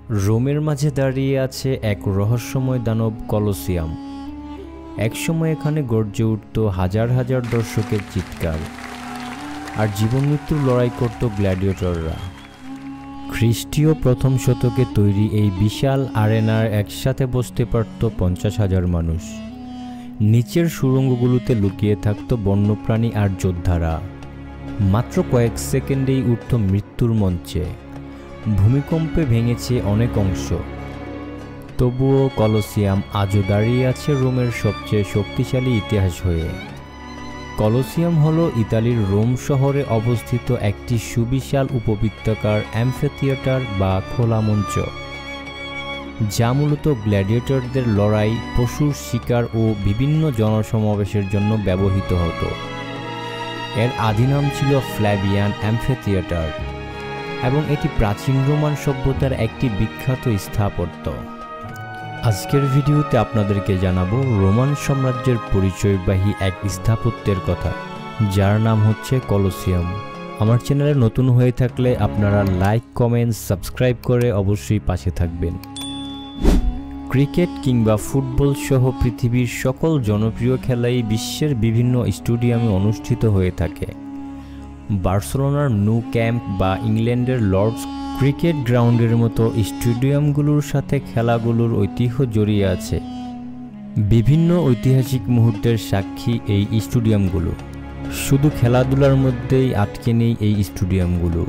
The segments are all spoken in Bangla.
রোমের মাঝে দাঁড়িয়ে আছে এক রহস্যময় দানব কলোসিয়াম। একসময় এখানে গর্জে উঠত হাজার হাজার দর্শকের চিৎকার, আর জীবন মৃত্যুর লড়াই করত গ্ল্যাডিয়েটররা। খ্রিস্টীয় প্রথম শতকে তৈরি এই বিশাল আরেনার একসাথে বসতে পারত 50,000 মানুষ। নিচের সুড়ঙ্গগুলোতে লুকিয়ে থাকত বন্যপ্রাণী আর যোদ্ধারা। মাত্র কয়েক সেকেন্ডেই উঠত মৃত্যুর মঞ্চে। ভূমিকম্পে ভেঙেছে অনেক অংশ, তবুও কলোসিয়াম আজও দাঁড়িয়ে আছে রোমের সবচেয়ে শক্তিশালী ইতিহাস হয়ে। কলোসিয়াম হলো ইতালির রোম শহরে অবস্থিত একটি সুবিশাল উপবৃত্তাকার অ্যাম্ফিথিয়েটার বা খোলা মঞ্চ, যা মূলত গ্ল্যাডিয়েটরদের লড়াই, পশুর শিকার ও বিভিন্ন জনসমাবেশের জন্য ব্যবহৃত হতো। এর আদি নাম ছিল ফ্ল্যাভিয়ান অ্যাম্ফিথিয়েটার এবং এটি প্রাচীন রোমান সভ্যতার একটি বিখ্যাত স্থাপত্য। আজকের ভিডিওতে আপনাদেরকে জানাবো রোমান সাম্রাজ্যের পরিচয়বাহী এক স্থাপত্যের কথা, যার নাম হচ্ছে কলোসিয়াম। আমার চ্যানেলে নতুন হয়ে থাকলে আপনারা লাইক, কমেন্ট, সাবস্ক্রাইব করে অবশ্যই পাশে থাকবেন। ক্রিকেট কিংবা ফুটবল সহ পৃথিবীর সকল জনপ্রিয় খেলাই বিশ্বের বিভিন্ন স্টেডিয়ামে অনুষ্ঠিত হয়ে থাকে। বার্সেলোনার ন্যু ক্যাম্প বা ইংল্যান্ডের লর্ডস ক্রিকেট গ্রাউন্ডের মতো স্টেডিয়ামগুলোর সাথে খেলাগুলোর ঐতিহ্য জড়িয়ে আছে। বিভিন্ন ঐতিহাসিক মুহূর্তের সাক্ষী এই স্টেডিয়ামগুলো। শুধু খেলাধুলার মধ্যেই আটকে নেই এই স্টেডিয়ামগুলো।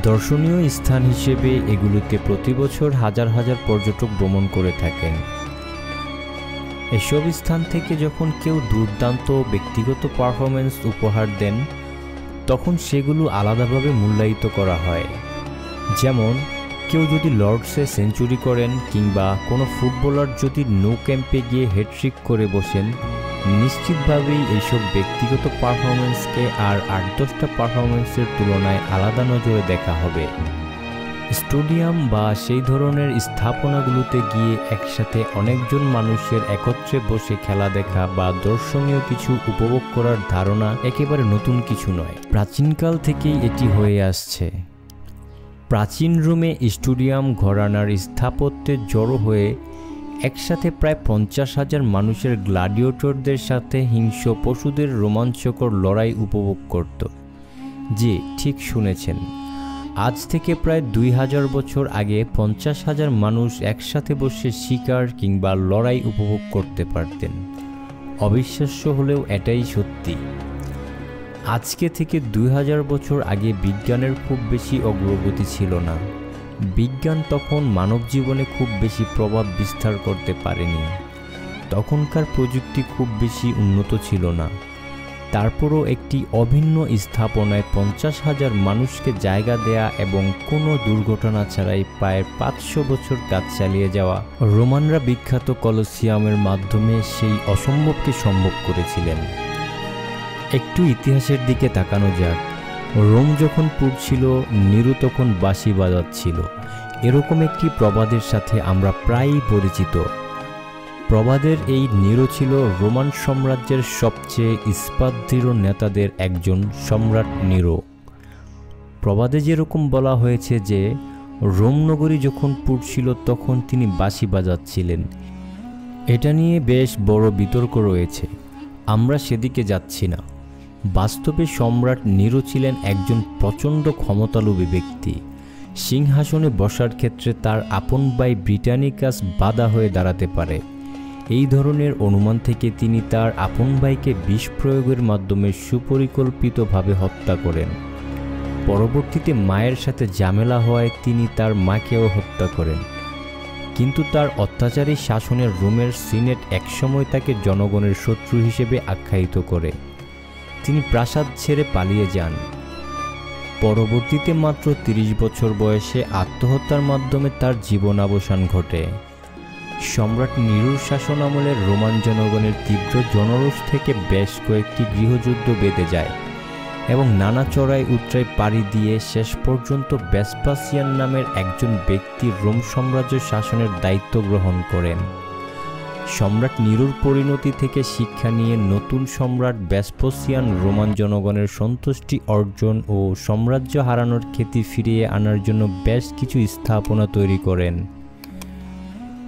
দর্শনীয় স্থান হিসেবে এগুলোতে প্রতি বছর হাজার হাজার পর্যটক ভ্রমণ করে থাকেন। এসব স্থান থেকে যখন কেউ দুর্দান্ত ব্যক্তিগত পারফরমেন্স উপহার দেন, তখন সেগুলো আলাদাভাবে মূল্যায়িত করা হয়। যেমন কেউ যদি লর্ডসে সেঞ্চুরি করেন কিংবা কোনো ফুটবলার যদি নো ক্যাম্পে গিয়ে হ্যাটট্রিক করে বসেন, নিশ্চিতভাবেই এইসব ব্যক্তিগত পারফরমেন্সকে আর 8-10টা পারফরমেন্সের তুলনায় আলাদা নজরে দেখা হবে। স্টেডিয়াম বা সেই ধরনের স্থাপনাগুলোতে গিয়ে একসাথে অনেকজন মানুষের একত্রে বসে খেলা দেখা বা দর্শনীয় কিছু উপভোগ করার ধারণা একেবারে নতুন কিছু নয়। প্রাচীনকাল থেকেই এটি হয়ে আসছে। প্রাচীন রোমে স্টেডিয়াম ঘরানার স্থাপত্যে জড়ো হয়ে একসাথে প্রায় 50,000 মানুষের গ্ল্যাডিয়েটরদের সাথে হিংস্র পশুদের রোমাঞ্চকর লড়াই উপভোগ করত। জি, ঠিক শুনেছেন, আজ থেকে প্রায় 2000 বছর আগে 50,000 মানুষ একসাথে বসে শিকার কিংবা লড়াই উপভোগ করতে পারতেন। অবিশ্বাস্য হলেও এটাই সত্যি। আজকে থেকে 2000 বছর আগে বিজ্ঞানের খুব বেশি অগ্রগতি ছিল না। বিজ্ঞান তখন মানব জীবনে খুব বেশি প্রভাব বিস্তার করতে পারেনি। তখনকার প্রযুক্তি খুব বেশি উন্নত ছিল না। তারপরও একটি অভিন্ন স্থাপনায় 50,000 মানুষকে জায়গা দেয়া এবং কোনো দুর্ঘটনা ছাড়াই প্রায় 500 বছর কাজ চালিয়ে যাওয়া রোমানরা বিখ্যাত কলোসিয়ামের মাধ্যমে সেই অসম্ভবকে সম্ভব করেছিলেন। একটু ইতিহাসের দিকে তাকানো যাক। রোম যখন পুড়ছিল, নিরো তখন বাঁশি বাজাচ্ছিল। এরকম একটি প্রবাদের সাথে আমরা প্রায়ই পরিচিত। প্রবাদের এই নিরো ছিল রোমান সাম্রাজ্যের সবচেয়ে ইস্পাতদৃঢ় নেতাদের একজন, সম্রাট নিরো। প্রবাদে যেরকম বলা হয়েছে যে রোম নগরী যখন পুড়ছিল তখন তিনি বাঁশি বাজাচ্ছিলেন। এটা নিয়ে বেশ বড় বিতর্ক রয়েছে, আমরা সেদিকে যাচ্ছি না। বাস্তবে সম্রাট নিরো ছিলেন একজন প্রচণ্ড ক্ষমতালোভী ব্যক্তি। সিংহাসনে বসার ক্ষেত্রে তার আপন ভাই ব্রিটানিকাস বাধা হয়ে দাঁড়াতে পারে। এই ধরনের অনুমান থেকে তিনি তার আপন ভাইকে বিষ প্রয়োগের মাধ্যমে সুপরিকল্পিতভাবে হত্যা করেন। পরবর্তীতে মায়ের সাথে ঝামেলা হওয়ায় তিনি তার মাকেও হত্যা করেন। কিন্তু তার অত্যাচারী শাসনের রোমের সিনেট একসময় তাকে জনগণের শত্রু হিসেবে আখ্যায়িত করে। তিনি প্রাসাদ ছেড়ে পালিয়ে যান। পরবর্তীতে মাত্র 30 বছর বয়সে আত্মহত্যার মাধ্যমে তার জীবনাবসান ঘটে। সম্রাট নিরোর শাসনামলে রোমান জনগণের তীব্র জনরোষ থেকে বেশ কয়েকটি গৃহযুদ্ধ বেঁধে যায় এবং নানা চড়াই উতরাই পাড়ি দিয়ে শেষ পর্যন্ত ভেসপাসিয়ান নামের একজন ব্যক্তি রোম সাম্রাজ্য শাসনের দায়িত্ব গ্রহণ করেন। সম্রাট নিরোর পরিণতি থেকে শিক্ষা নিয়ে নতুন সম্রাট ভেসপাসিয়ান রোমান জনগণের সন্তুষ্টি অর্জন ও সাম্রাজ্য হারানোর খ্যাতি ফিরিয়ে আনার জন্য বেশ কিছু স্থাপনা তৈরি করেন।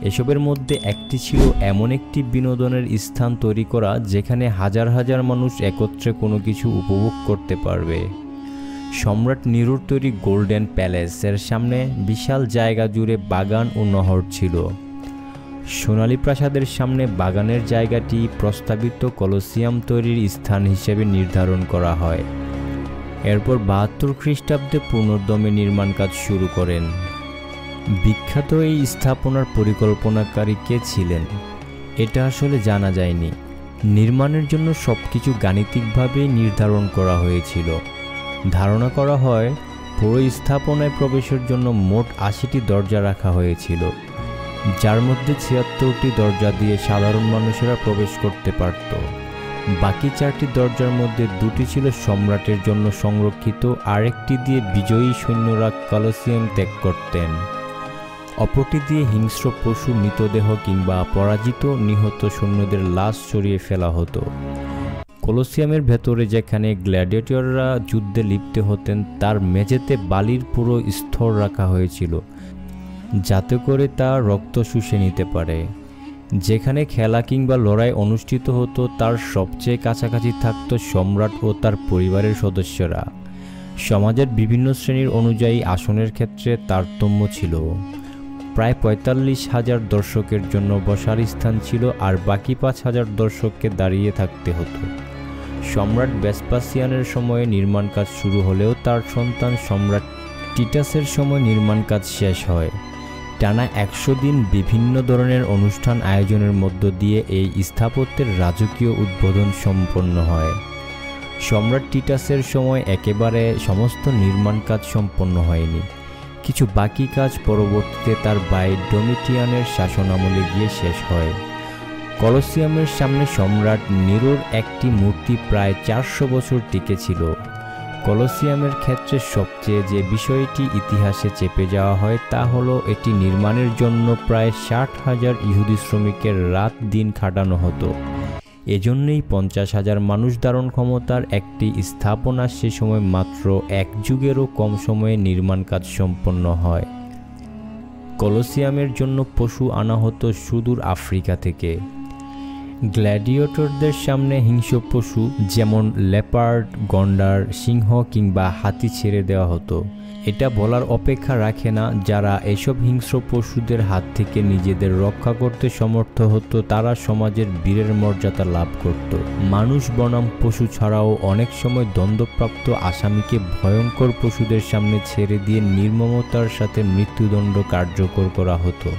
এসবের মধ্যে একটি ছিল এমন একটি বিনোদনের স্থান তৈরি করা যেখানে হাজার হাজার মানুষ একত্রে কোনো কিছু উপভোগ করতে পারবে। সম্রাট নিরোর তৈরি গোল্ডেন প্যালেসের সামনে বিশাল জায়গা জুড়ে বাগান ও নহর ছিল। সোনালী প্রাসাদের সামনে বাগানের জায়গাটি প্রস্তাবিত কলোসিয়াম তৈরির স্থান হিসেবে নির্ধারণ করা হয়। এরপর ৭২ খ্রিস্টাব্দে পুনর্দমে নির্মাণ কাজ শুরু করেন। বিখ্যাত এই স্থাপনার পরিকল্পনাকারী কে ছিলেন এটা আসলে জানা যায়নি। নির্মাণের জন্য সবকিছু গাণিতিকভাবে নির্ধারণ করা হয়েছিল। ধারণা করা হয় পুরো স্থাপনায় প্রবেশের জন্য মোট ৮০টি দরজা রাখা হয়েছিল, যার মধ্যে ৭৬টি দরজা দিয়ে সাধারণ মানুষেরা প্রবেশ করতে পারত। বাকি ৪টি দরজার মধ্যে ২টি ছিল সম্রাটের জন্য সংরক্ষিত, আরেকটি দিয়ে বিজয়ী সৈন্যরা কলোসিয়াম ত্যাগ করতেন। অপরটি দিয়ে হিংস্র পশু, মৃতদেহ কিংবা পরাজিত নিহত সৈন্যদের লাশ সরিয়ে ফেলা হতো। কলোসিয়ামের ভেতরে যেখানে গ্ল্যাডিয়েটররা যুদ্ধে লিপ্ত হতেন তার মেঝেতে বালির পুরো স্তর রাখা হয়েছিল, যাতে করে তা রক্ত শুষে নিতে পারে। যেখানে খেলা কিংবা লড়াই অনুষ্ঠিত হতো তার সবচেয়ে কাছাকাছি থাকত সম্রাট ও তার পরিবারের সদস্যরা। সমাজের বিভিন্ন শ্রেণীর অনুযায়ী আসনের ক্ষেত্রে তারতম্য ছিল। প্রায় ৪৫,০০০ দর্শকের জন্য বসার স্থান ছিল, আর বাকি ৫,০০০ দর্শককে দাঁড়িয়ে থাকতে হতো। সম্রাট ভেসপাসিয়ানের সময়ে নির্মাণ কাজ শুরু হলেও তার সন্তান সম্রাট টিটাসের সময় নির্মাণ কাজ শেষ হয়। টানা ১০০ দিন বিভিন্ন ধরনের অনুষ্ঠান আয়োজনের মধ্য দিয়ে এই স্থাপত্যের রাজকীয় উদ্বোধন সম্পন্ন হয়। সম্রাট টিটাসের সময় একেবারে সমস্ত নির্মাণ কাজ সম্পন্ন হয়নি। কিছু বাকি কাজ পরবর্তীতে তার ভাই ডোমিটিয়ানের শাসনামলে গিয়ে শেষ হয়। কলোসিয়ামের সামনে সম্রাট নিরোর একটি মূর্তি প্রায় ৪০০ বছর টিকেছিল। কলোসিয়ামের ক্ষেত্রে সবচেয়ে যে বিষয়টি ইতিহাসে চেপে যাওয়া হয় তা হলো এটি নির্মাণের জন্য প্রায় ৬০,০০০ ইহুদি শ্রমিকের রাত দিন খাটানো হতো। এজন্যই ৫০,০০০ মানুষ ধারণ ক্ষমতার একটি স্থাপনা সে সময় মাত্র ১ যুগেরও কম সময়ে নির্মাণ কাজ সম্পন্ন হয়। কলোসিয়ামের জন্য পশু আনা হতো সুদূর আফ্রিকা থেকে। গ্ল্যাডিয়েটরদের সামনে হিংস্র পশু যেমন লেপার্ড, গন্ডার, সিংহ কিংবা হাতি ছেড়ে দেওয়া হতো। এটা বলার অপেক্ষা রাখে না, যারা এসব হিংস্র পশুদের হাত থেকে নিজেদের রক্ষা করতে সমর্থ হতো তারা সমাজের বীরের মর্যাদা লাভ করত। মানুষ বনাম পশু ছাড়াও অনেক সময় দ্বন্দ্বপ্রাপ্ত আসামিকে ভয়ঙ্কর পশুদের সামনে ছেড়ে দিয়ে নির্মমতার সাথে মৃত্যুদণ্ড কার্যকর করা হতো।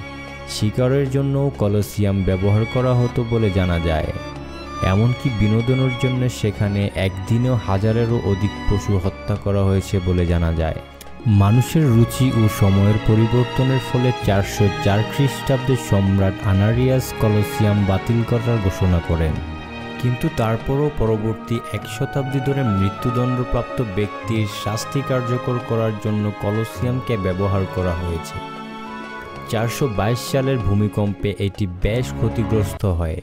শিকারের জন্যও কলোসিয়াম ব্যবহার করা হতো বলে জানা যায়। এমনকি বিনোদনের জন্য সেখানে একদিনেও ১০০০-এরও অধিক পশু হত্যা করা হয়েছে বলে জানা যায়। মানুষের রুচি ও সময়ের পরিবর্তনের ফলে ৪০৪ খ্রিস্টাব্দে সম্রাট আনারিয়াস কলোসিয়াম বাতিল করার ঘোষণা করেন, কিন্তু তারপরও পরবর্তী ১ শতাব্দী ধরে মৃত্যুদণ্ডপ্রাপ্ত ব্যক্তির শাস্তি কার্যকর করার জন্য কলোসিয়ামকে ব্যবহার করা হয়েছে। ৪২২ সালের ভূমিকম্পে এটি বেশ ক্ষতিগ্রস্ত হয়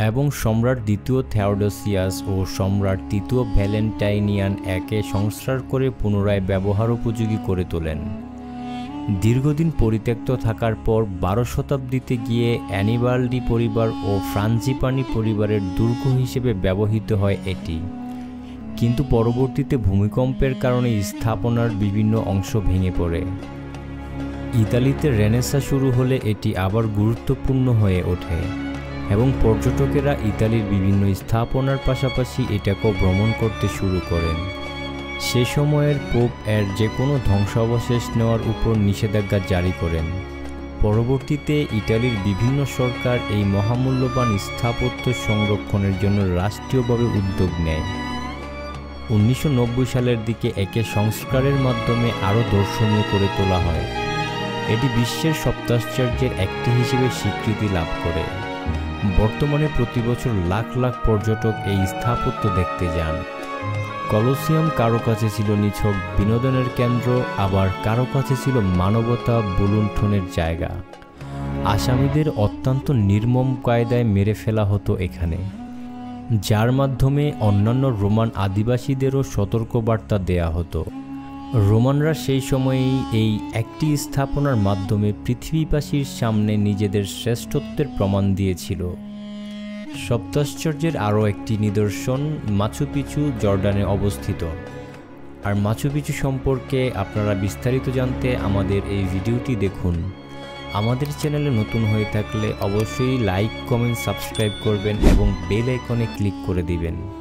এবং সম্রাট দ্বিতীয় থেওডোসিয়াস ও সম্রাট তৃতীয় ভ্যালেন্টাইনিয়ান একে সংস্কার করে পুনরায় ব্যবহার উপযোগী করে তোলেন। দীর্ঘদিন পরিত্যক্ত থাকার পর ১২ শতাব্দীতে গিয়ে অ্যানিবালডি পরিবার ও ফ্রাঞ্জিপানি পরিবারের দুর্গ হিসেবে ব্যবহৃত হয় এটি, কিন্তু পরবর্তীতে ভূমিকম্পের কারণে স্থাপনার বিভিন্ন অংশ ভেঙে পড়ে। ইতালিতে রেনেসাঁ শুরু হলে এটি আবার গুরুত্বপূর্ণ হয়ে ওঠে এবং পর্যটকেরা ইতালির বিভিন্ন স্থাপনার পাশাপাশি এটাকেও ভ্রমণ করতে শুরু করেন। সে সময়ের পোপ এর যে কোনো ধ্বংসাবশেষ নেওয়ার উপর নিষেধাজ্ঞা জারি করেন। পরবর্তীতে ইতালির বিভিন্ন সরকার এই মহামূল্যবান স্থাপত্য সংরক্ষণের জন্য রাষ্ট্রীয়ভাবে উদ্যোগ নেয়। ১৯৯০ সালের দিকে একে সংস্কারের মাধ্যমে আরও দর্শনীয় করে তোলা হয়। এটি বিশ্বের সপ্তাশ্চর্যের একটি হিসেবে স্বীকৃতি লাভ করে। বর্তমানে প্রতি বছর লাখ লাখ পর্যটক এই স্থাপত্য দেখতে যান। কলোসিয়াম কারো কাছে ছিল নিছক বিনোদনের কেন্দ্র, আবার কারো কাছে ছিল মানবতা বুলুণ্ঠনের জায়গা। আসামিদের অত্যন্ত নির্মম কায়দায় মেরে ফেলা হতো এখানে, যার মাধ্যমে অন্যান্য রোমান আদিবাসীদেরও সতর্কবার্তা দেয়া হতো। রোমানরা সেই সময়েই এই একটি স্থাপনার মাধ্যমে পৃথিবীবাসীর সামনে নিজেদের শ্রেষ্ঠত্বের প্রমাণ দিয়েছিল। সপ্তাশ্চর্যের আরও একটি নিদর্শন মাচু পিচু জর্ডানে অবস্থিত। আর মাচু পিচু সম্পর্কে আপনারা বিস্তারিত জানতে আমাদের এই ভিডিওটি দেখুন। আমাদের চ্যানেলে নতুন হয়ে থাকলে অবশ্যই লাইক, কমেন্ট, সাবস্ক্রাইব করবেন এবং বেল আইকনে ক্লিক করে দিবেন।